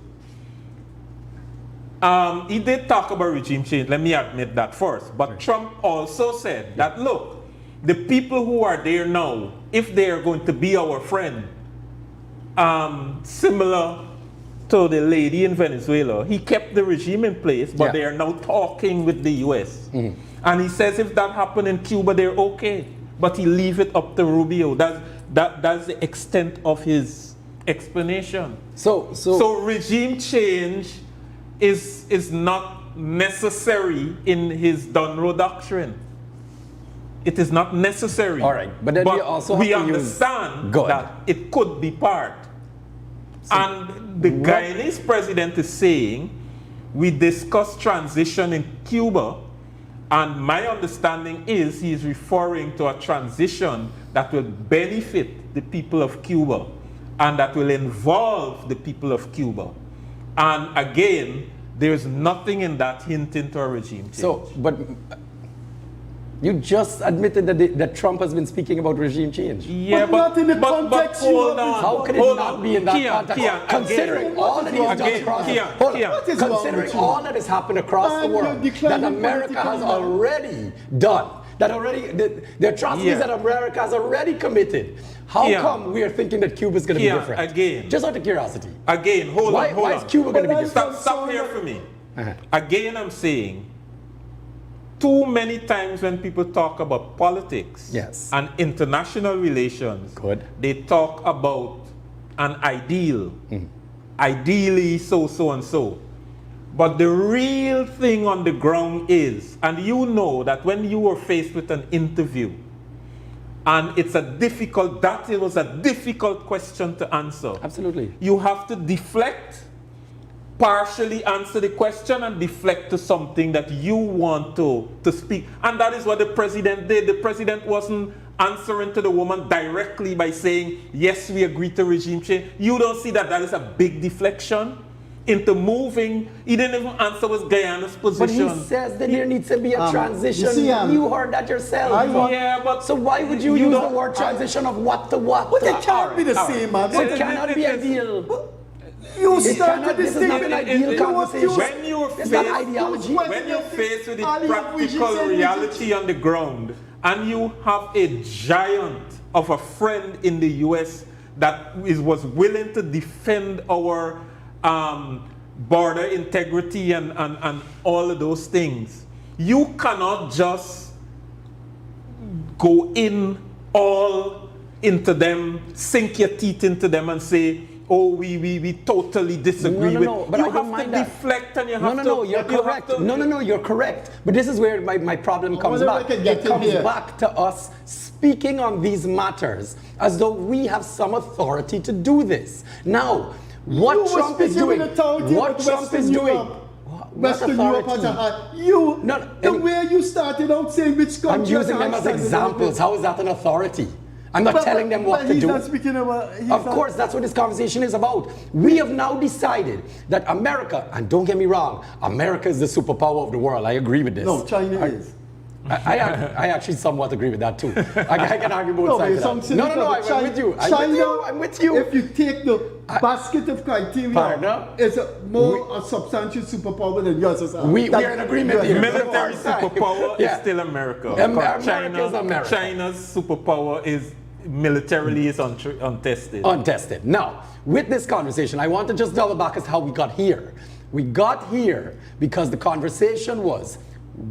he did talk about regime change. Let me admit that first. But Trump also said that, look, the people who are there now, if they are going to be our friend, similar to the lady in Venezuela, he kept the regime in place, but they are now talking with the US. And he says if that happened in Cuba, they're okay. but he leave it up to Rubio. That's the extent of his explanation. So regime change is not necessary in his Dunro doctrine. It is not necessary. All right, but then we understand that it could be part. And the Guyanese president is saying, we discussed transition in Cuba, and my understanding is he is referring to a transition that will benefit the people of Cuba and that will involve the people of Cuba. And again, there's nothing in that hinting to a regime change. So, but you just admitted that Trump has been speaking about regime change. Yeah, but not in the context hold on. How could it not be in that context? Considering all that all that has happened across the world, that America has already done, the atrocities that America has already committed. How come we are thinking that Cuba is going to be different? Again, just out of curiosity. Again, hold on. Why is Cuba going to be different? Stop here for me. Again, I'm saying, too many times when people talk about politics and international relations, they talk about an ideal. Ideally, so and so. But the real thing on the ground is, and you know that when you were faced with an interview, and it was a difficult question to answer. Absolutely. You have to deflect, partially answer the question and deflect to something that you want to speak. And that is what the president did. The president wasn't answering to the woman directly by saying, yes, we agree to regime change. You don't see that is a big deflection into moving. He didn't even answer was Guyana's position. But he says that there needs to be a transition. You heard that yourself. But so why would you use the word transition of what to what? But it can't be the same, man. It cannot be ideal. You started this thing with an ideal conversation. When you're faced with the practical reality on the ground, and you have a giant of a friend in the US that was willing to defend our border integrity and all of those things, you cannot just go all into them, sink your teeth into them and say, oh, we totally disagree with. But you I don't have mind to that. deflect and you have to... No, you're correct. You're correct. But this is where my problem comes back. It comes back to us speaking on these matters as though we have some authority to do this. Now, what Trump is doing... Western Europe as a whole. The way you started out saying which countries... I'm using them as examples. How is that an authority? I'm not telling them what to do. Of course, that's what this conversation is about. We have now decided that America, and don't get me wrong, America is the superpower of the world. I agree with this. No, China is. I actually somewhat agree with that too. I can argue both sides of that. No, I'm with you. I'm with you. If you take the basket of criteria, it's a more substantial superpower than yours. We are in agreement here. Military superpower is still America. America is America. China's superpower is militarily is untested. Untested. Now, with this conversation, I want to just double back as how we got here. We got here because the conversation was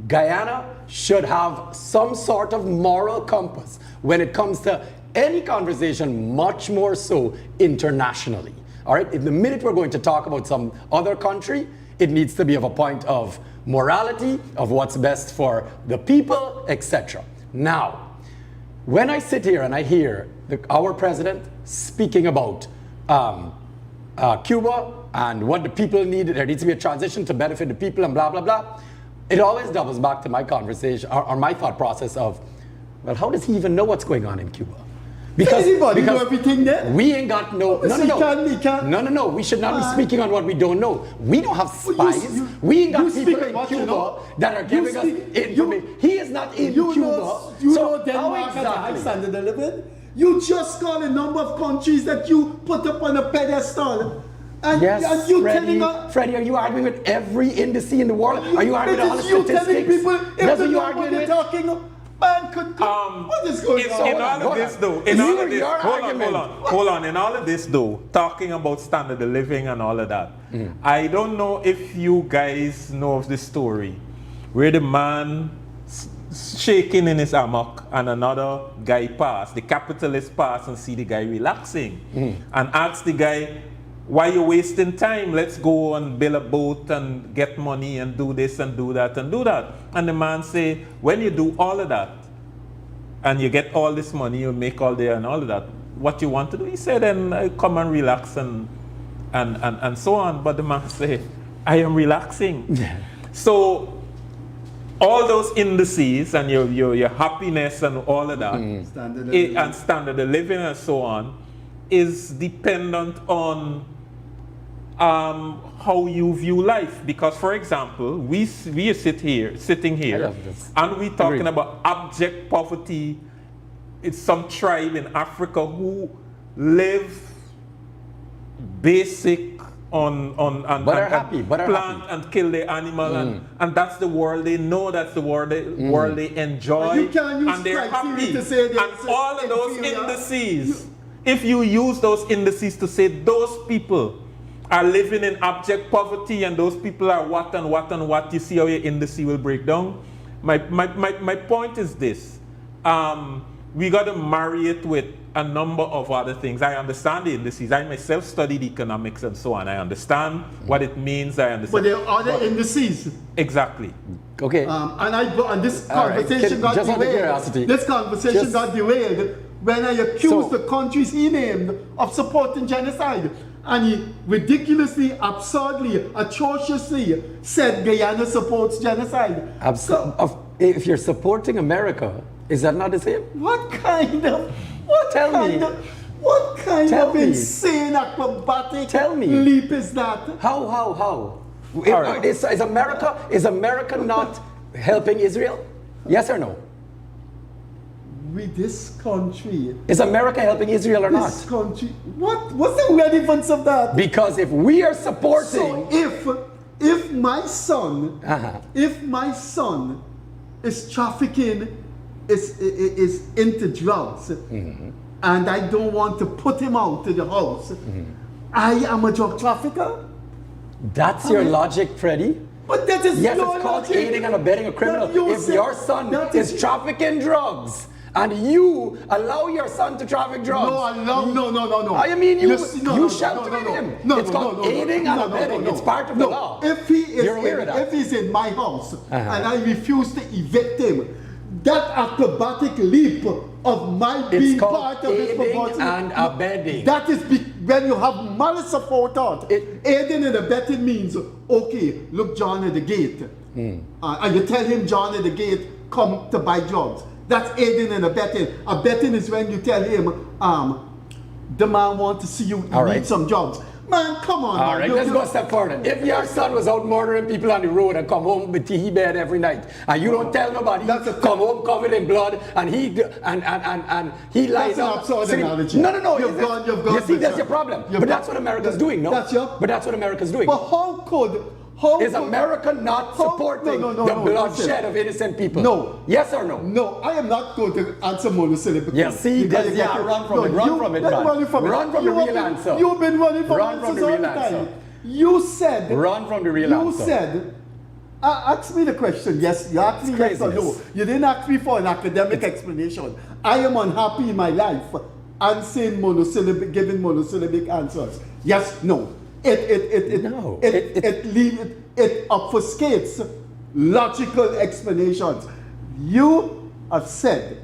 Guyana should have some sort of moral compass when it comes to any conversation, much more so internationally. All right, if the minute we're going to talk about some other country, it needs to be of a point of morality, of what's best for the people, etc. Now, when I sit here and I hear our president speaking about Cuba and what the people need, there needs to be a transition to benefit the people and blah, blah, blah, it always doubles back to my conversation or my thought process of, well, how does he even know what's going on in Cuba? Because know everything there? We ain't got no. No. We should not be speaking on what we don't know. We don't have spies. We ain't got people in Cuba that are giving us information. He is not in Cuba. You know Denmark has a high standard of living? You just call a number of countries that you put up on a pedestal. And, yes, you Freddie, are you arguing with every industry in the world? Are you arguing with all the statistics? People, that's what you arguing with? What is going on? In all of this, though, hold on. In all of this, though, talking about standard of living and all of that, I don't know if you guys know of this story where the man shaking in his hammock and another guy pass, the capitalist pass and see the guy relaxing and ask the guy, why you wasting time? Let's go and build a boat and get money and do this and do that and do that. And the man say, when you do all of that and you get all this money, you make all day and all of that, what you want to do? He said, then come and relax and so on. But the man say, I am relaxing. So all those indices and your happiness and all of that, and standard of living and so on, is dependent on how you view life. Because, for example, we are sitting here, and we're talking about abject poverty. It's some tribe in Africa who live basic and plant and kill the animal, and that's the world they know, that's the world they enjoy, and they're happy. And all of those indices, if you use those indices to say those people are living in abject poverty and those people are what and what and what, you see how your indice will break down. My point is this. We got to marry it with a number of other things. I understand the indices. I myself studied economics and so on. I understand what it means. I understand. But there are other indices. Exactly. Okay. And this conversation got derailed. This conversation got derailed when I accused the countries he named of supporting genocide. And he ridiculously, absurdly, atrociously said Guyana supports genocide. If you're supporting America, is that not the same? What kind of insane acrobatic leap is that? How? Is America not helping Israel? Yes or no? With this country. Is America helping Israel or not? This country. What's the relevance of that? Because if we are supporting. So if my son is trafficking, is into drugs, and I don't want to put him out to the house, I am a drug trafficker? That's your logic, Freddie? But that is yes, it's called aiding and abetting a criminal. If your son is trafficking drugs, and you allow your son to traffic drugs. No. I mean, you sheltering him. It's called aiding and abetting. It's part of the law. If he's in my house and I refuse to evict him, that acrobatic leap of my being part of this proposal and abetting. That is when you have malice aforethought. Aiding and abetting means, okay, look John at the gate. And you tell him, John at the gate, come to buy drugs. That's aiding and abetting. Abetting is when you tell him, the man wants to see you eat some drugs. Man, come on. All right, let's go a step further. If your son was out murdering people on the road and come home with tea bed every night, and you don't tell nobody, come home covered in blood, and he lies up. That's an absurd analogy. No. You've gone. You see, that's your problem. But that's what America's doing, no? But that's what America's doing. But is America not supporting the bloodshed of innocent people? No. Yes or no? No, I am not going to answer monosyllabic. Yeah, see, run from it. Run from it, man. Run from the real answer. You've been running from answers all the time. You said... Run from the real answer. You said... ask me the question. Yes, you asked me yes or no. You didn't ask me for an academic explanation. I am unhappy in my life answering monosyllabic, giving monosyllabic answers. Yes, no. It obfuscates logical explanations. You have said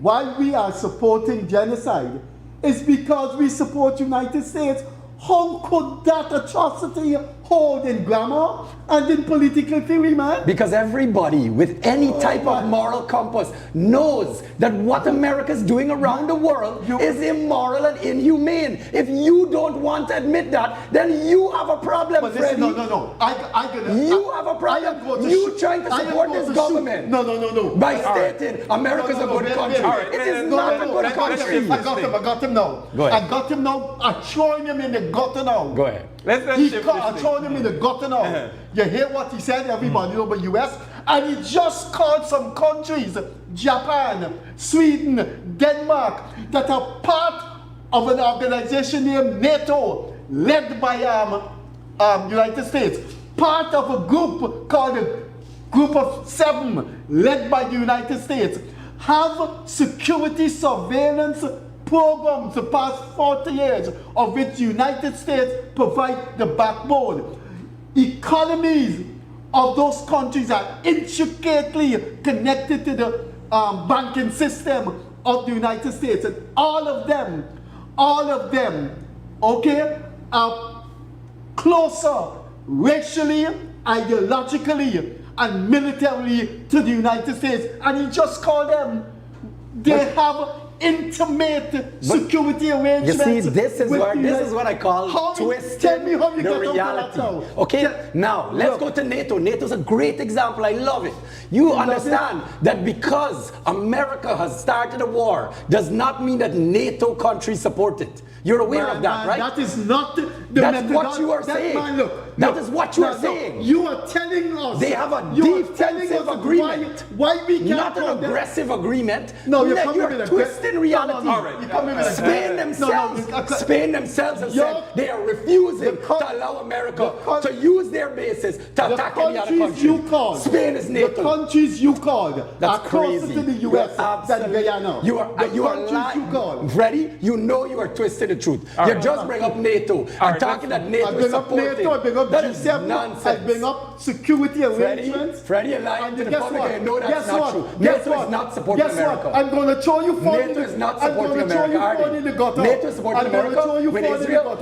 why we are supporting genocide is because we support United States. How could that atrocity hold in grammar and in political theory, man? Because everybody with any type of moral compass knows that what America is doing around the world is immoral and inhumane. If you don't want to admit that, then you have a problem, but Freddie. No. You have a problem. You trying to support this government. No. By stating America's a good country. It is not a good country. I got him now. Go ahead. I got him now. I'm throwing him in the gutter now. Go ahead. I'm throwing him in the gutter now. You hear what he said? Everybody over US, and he just called some countries, Japan, Sweden, Denmark, that are part of an organization named NATO, led by United States, part of a group called the group of 7 led by the United States, have security surveillance programs the past 40 years, of which the United States provide the backbone. Economies of those countries are intricately connected to the banking system of the United States, and all of them, okay, are closer racially, ideologically, and militarily to the United States. And he just called them, they have intimate security arrangements. You see, this is what I call twisting the reality. Okay, now let's go to NATO. NATO is a great example. I love it. You understand that because America has started a war does not mean that NATO countries support it. You're aware of that, right? That is not the That's what you are saying. That is what you are saying. You are telling us. They have a defensive agreement. Why we can't not an aggressive agreement. No, you're twisting reality. Spain themselves have said they are refusing to allow America to use their bases to attack any other country. Spain is NATO. The countries you called That's are closer crazy. to the US than Guyana. You are lying. Freddie, you know you are twisting the truth. You just bring up NATO and talking that NATO is supporting. That is nonsense. I bring up security arrangements. Freddie, you're lying to the public and you know that's not true. NATO is not supporting America. I'm going to throw you NATO is not supporting America. NATO is supporting America with Israel.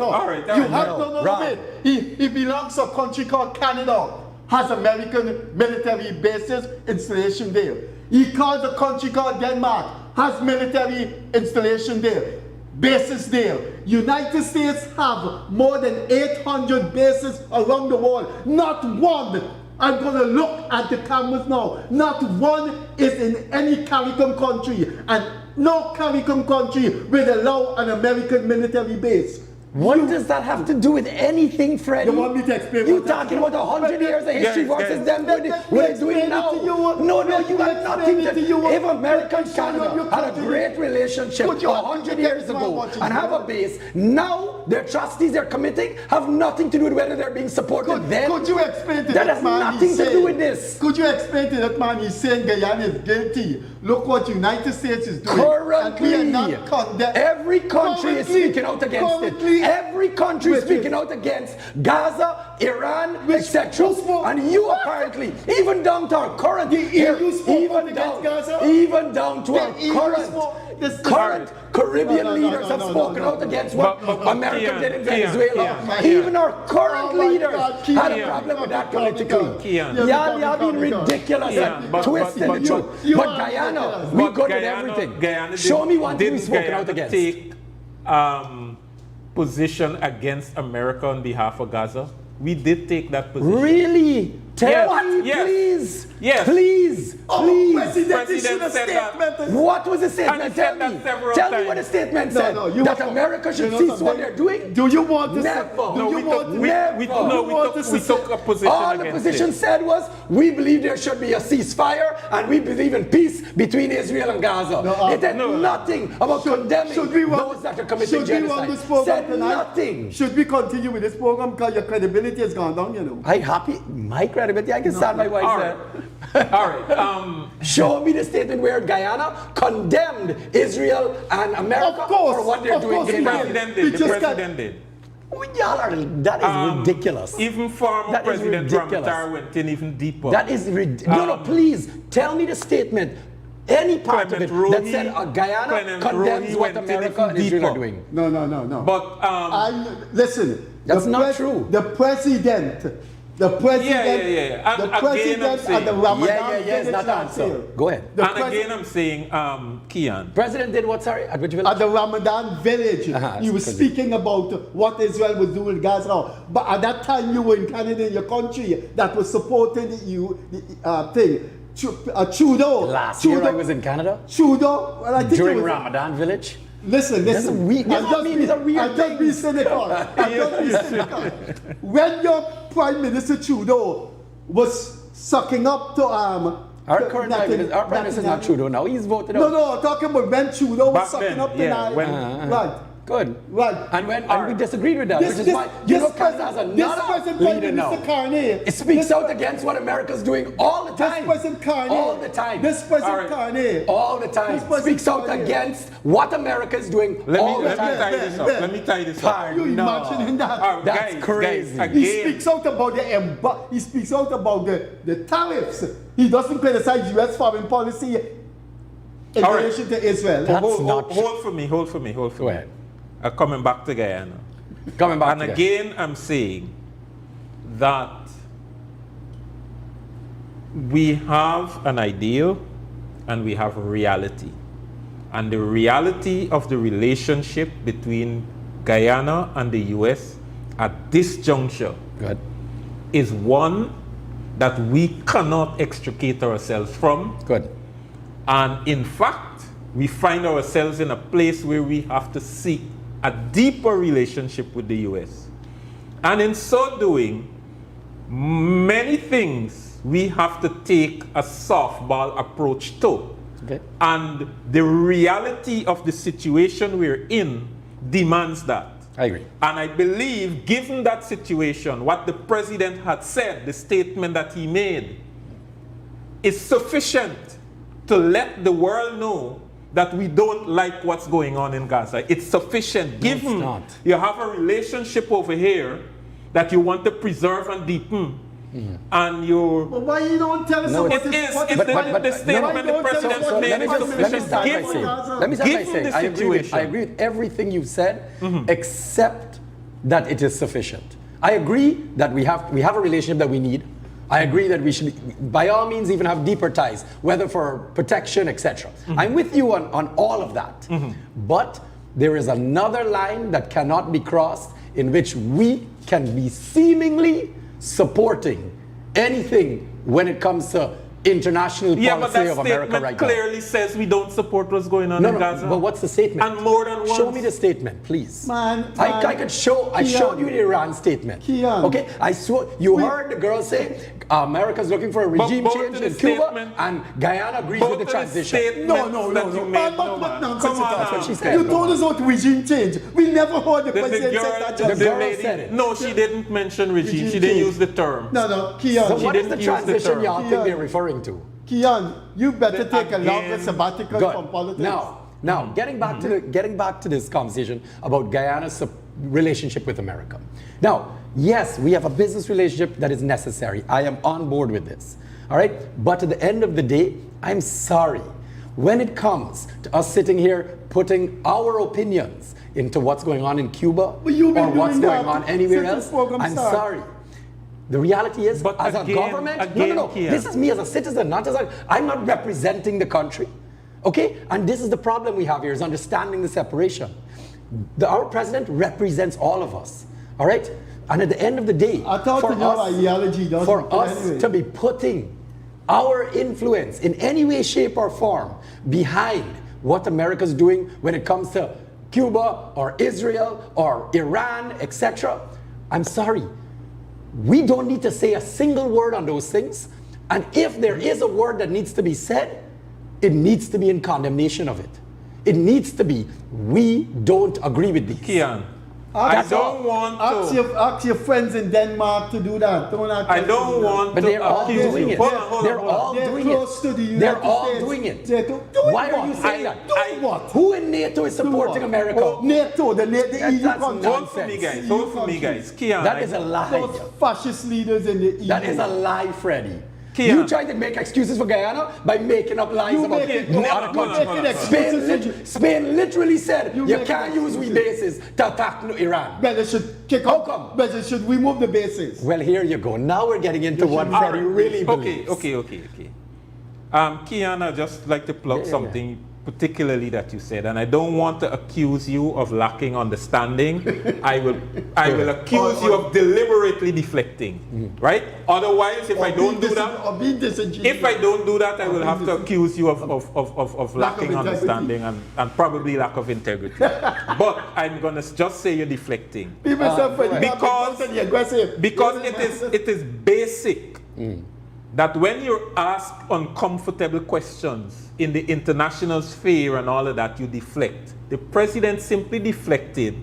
You have no it. He belongs to a country called Canada. Has American military bases, installation there. He calls a country called Denmark. Has military installation there. Bases there. United States have more than 800 bases around the world. Not one. I'm going to look at the cameras now. Not one is in any CARICOM country, and no CARICOM country will allow an American military base. What does that have to do with anything, Freddie? You want me to explain? You talking about 100 years of history versus them doing what they're doing now? No, you got nothing to do. If America and Canada had a great relationship 100 years ago and have a base, now their atrocities they're committing have nothing to do with whether they're being supported then. Could you explain to that has nothing to do with this. Could you explain to that man he's saying Guyana is guilty? Look what the United States is doing. Currently, every country currently, is speaking out against it. Every country is speaking out against Gaza, Iran, etc. And you apparently, even down to our current, even down to our current Caribbean leaders have spoken out against what America did in Venezuela. Even our current leaders had a problem with that politically. Y'all been ridiculous and twisting the truth. But Guyana, we good at everything. Show me one thing we've spoken out against. Take position against America on behalf of Gaza? We did take that position. Really? Tell me, please. Yes. Please. President said that. What was the statement? Tell me what the statement said. That America should cease what they're doing? Do you want to never? We took a position. All the position said was, we believe there should be a ceasefire and we believe in peace between Israel and Gaza. It had nothing about condemning those that are committing genocide. Said nothing. Should we continue with this program because your credibility has gone down, you know? I'm happy. My credibility, I can stand by what I said. All right. Show me the statement where Guyana condemned Israel and America for what they're doing. The president did. That is ridiculous. Even former President Ramatar went in even deeper. That is ridiculous. No, please tell me the statement. Any part of it that said Guyana condemns what America and Israel are doing. No. But listen. That's not true. The president at the Ramadan it's not that answer. Go ahead. Again, I'm saying, Kian. President did what, sorry? At which village? At the Ramadan village. He was speaking about what Israel was doing with Gaza. But at that time, you were in Canada, in your country, that was supporting Trudeau. Last year I was in Canada? Trudeau. Well, I think during Ramadan village? Listen. These are weird Don't be cynical. When your Prime Minister Trudeau was sucking up to our Prime Minister is not Trudeau now. He's voted out. No, talking about when Trudeau was sucking up to right. Good. Right. And we disagreed with that, which is why Canada has another leader now. It speaks out against what America's doing all the time. This President Carney. All the time. This President Carney. All the time. Speaks out against what America is doing all the time. Let me tie this up. You imagining that? That's crazy. He speaks out about the tariffs. He doesn't criticize U.S. foreign policy in relation to Israel. Hold for me. Go ahead. Coming back to Guyana. And again, I'm saying that we have an ideal and we have a reality. And the reality of the relationship between Guyana and the U.S. at this juncture is one that we cannot extricate ourselves from. Good. And in fact, we find ourselves in a place where we have to seek a deeper relationship with the U.S. And in so doing, many things we have to take a softball approach to. Okay. And the reality of the situation we're in demands that. I agree. And I believe, given that situation, what the president had said, the statement that he made, is sufficient to let the world know that we don't like what's going on in Gaza. It's sufficient, given you have a relationship over here that you want to preserve and deepen. And you... But why you don't tell us the statement the president made is sufficient. Let me say, I agree with everything you've said, except that it is sufficient. I agree that we have a relationship that we need. I agree that we should, by all means, even have deeper ties, whether for protection, etc. I'm with you on all of that. But there is another line that cannot be crossed in which we can be seemingly supporting anything when it comes to international policy of America right now. Clearly says we don't support what's going on in Gaza. But what's the statement? And more than once. Show me the statement, please. I could show. I showed you the Iran statement. Kian. Okay, I saw. You heard the girl say America's looking for a regime change in Cuba, and Guyana agrees with the transition. No. That's what she said. You told us about regime change. We never heard the president say that. The girl said it. No, she didn't mention regime. She didn't use the term. No, Kian. So what is the transition y'all think they're referring to? Kian, you better take a longer sabbatical from politics. Now, getting back to this conversation about Guyana's relationship with America. Now, yes, we have a business relationship that is necessary. I am on board with this. All right? But at the end of the day, I'm sorry. When it comes to us sitting here putting our opinions into what's going on in Cuba or what's going on anywhere else, I'm sorry. The reality is, as a government, no. This is me as a citizen, not as I'm not representing the country. Okay? And this is the problem we have here, is understanding the separation. Our president represents all of us. All right? And at the end of the day, for us to be putting our influence in any way, shape, or form behind what America's doing when it comes to Cuba or Israel or Iran, etc., I'm sorry. We don't need to say a single word on those things. And if there is a word that needs to be said, it needs to be in condemnation of it. It needs to be, we don't agree with these. Kian, I don't want to... Ask your friends in Denmark to do that. I don't want to... But they're all doing it. They're all doing it. They're all doing it. Why are you saying that? Who in NATO is supporting America? NATO, the EU countries. Hold for me, guys. Kian, that is a lie. Those fascist leaders in the EU. That is a lie, Freddie. You trying to make excuses for Guyana by making up lies about other countries. Spain literally said you can't use we bases to attack Iran. Well, they should kick out. Well, they should remove the bases. Well, here you go. Now we're getting into what Freddie really believes. Okay. Kian, I'd just like to plug something particularly that you said, and I don't want to accuse you of lacking understanding. I will accuse you of deliberately deflecting, right? Otherwise, if I don't do that, I will have to accuse you of lacking understanding and probably lack of integrity. But I'm gonna just say you're deflecting because it is basic that when you're asked uncomfortable questions in the international sphere and all of that, you deflect. The president simply deflected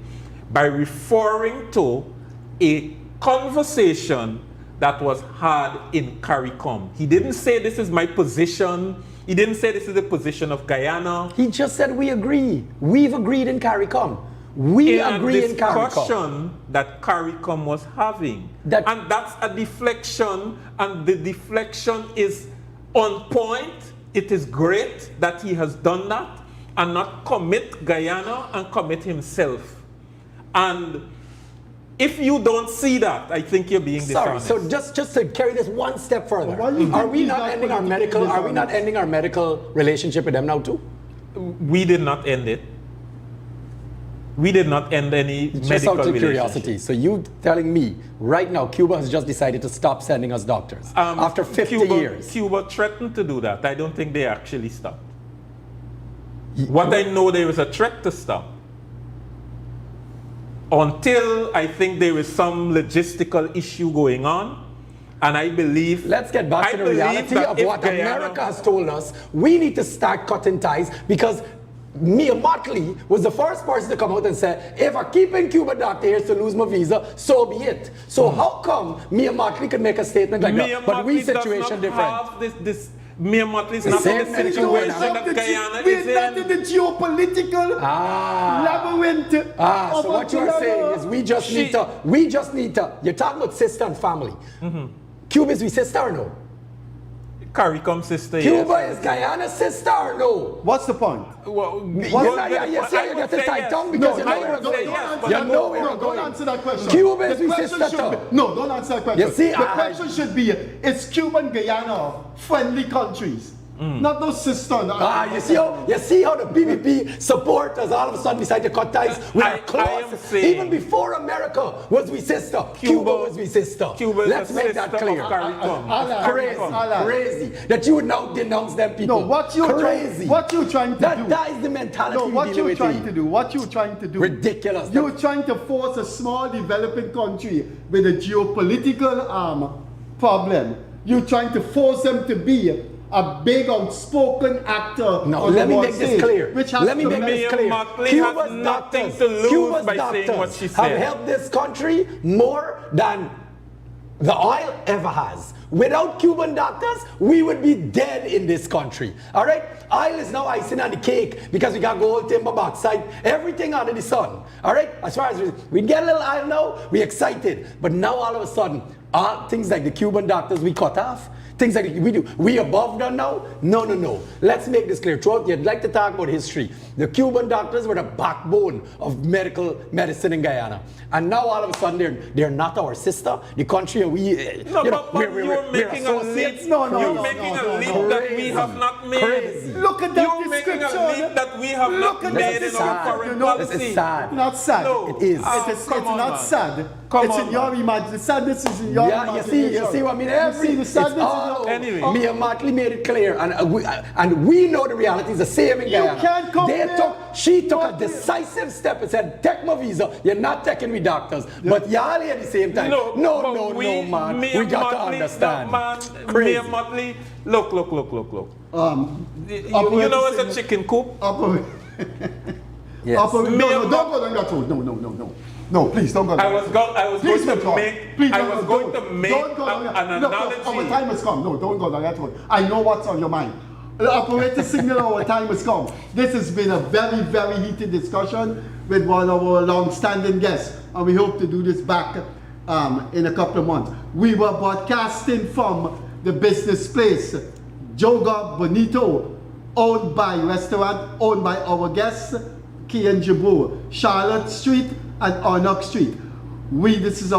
by referring to a conversation that was had in CARICOM. He didn't say this is my position. He didn't say this is the position of Guyana. He just said we agree. We've agreed in CARICOM. We agree in CARICOM. Discussion that CARICOM was having. And that's a deflection, and the deflection is on point. It is great that he has done that and not commit Guyana and commit himself. And if you don't see that, I think you're being dishonest. So just to carry this one step further, are we not ending our medical relationship with them now too? We did not end it. We did not end any just medical out of relationship. curiosity. So you telling me right now Cuba has just decided to stop sending us doctors after 50 years? Cuba threatened to do that. I don't think they actually stopped. What I know, there was a threat to stop. Until I think there is some logistical issue going on. And I believe... Let's get back to the reality of what America has told us. We need to start cutting ties because Mia Motley was the first person to come out and say, if I'm keeping Cuban doctor here to lose my visa, so be it. So how come Mia Motley could make a statement like that, but we situation different? Mia Motley is not in the situation that Guyana is in. We're not in the geopolitical labyrinth. So what you are saying is we just need to, you're talking about sister and family. Cuba is we sister or no? CARICOM sister, Cuba is Guyana's sister or no? What's the point? Well, you get the tight tongue because you know where we're going. You know where we're going. Don't answer that question. Cuba is we sister. No, don't answer that question. You see, the question should be, is Cuba and Guyana friendly countries? Not those sisters. You see how the PPP supporters all of a sudden decide to cut ties? We are close. Even before America was we sister, Cuba was we sister. Let's make that clear. Crazy that you would now denounce them people. No, what you're trying to do. That is the mentality. No, what you're trying to do. Ridiculous. You're trying to force a small developing country with a geopolitical problem. You're trying to force them to be a big outspoken actor. No, let me make this clear. Let me make this clear. Cuba's nothing to lose by saying what she said. Have helped this country more than the oil ever has. Without Cuban doctors, we would be dead in this country. All right? Oil is now icing on the cake because we got gold, timber, bauxite, everything under the sun. All right? As far as we get a little oil now, we're excited. But now all of a sudden, things like the Cuban doctors we cut off, things like we do. We above them now? No. Let's make this clear. You'd like to talk about history. The Cuban doctors were the backbone of medicine in Guyana. And now all of a sudden they're not our sister. The country and we're making a leap. You're making a leap that we have not made. Crazy. Look at that You're making a leap that we have not made in our foreign policy. This is sad. Not sad. No. It is. It's not sad. It's in your imagination. The sadness is in your imagination. You see what I mean? The sadness anyway. Mia Motley made it clear, and we know the reality is the same in Guyana. You can't compare. She took a decisive step and said, take my visa, you're not taking me doctors. But y'all at the same time, no, man. We got to understand. Mia Motley, look. You know it's a chicken coop? Yes. No, don't go down that road. No, please don't go down. I was going to make an analogy. Our time has come. No, don't go down that road. I know what's on your mind. The operator signal, our time has come. This has been a very, very heated discussion with one of our long-standing guests, and we hope to do this back in a couple of months. We were broadcasting from the business place, Joga Bonito, owned by our guests, Kian Jabour, Charlotte Street and Arnock Street. This is our